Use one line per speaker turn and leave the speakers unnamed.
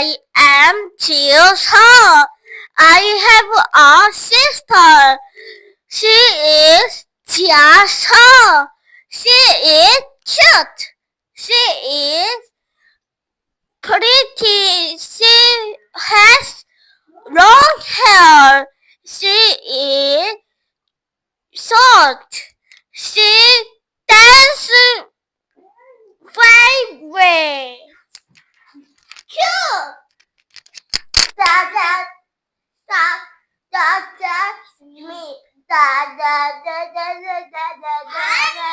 I am Jill. I have a sister. She is Jia Sheng. She is cute. She is pretty. She has long hair. She is short. She dances very cute. Da da da da da me. Da da da da da da da da.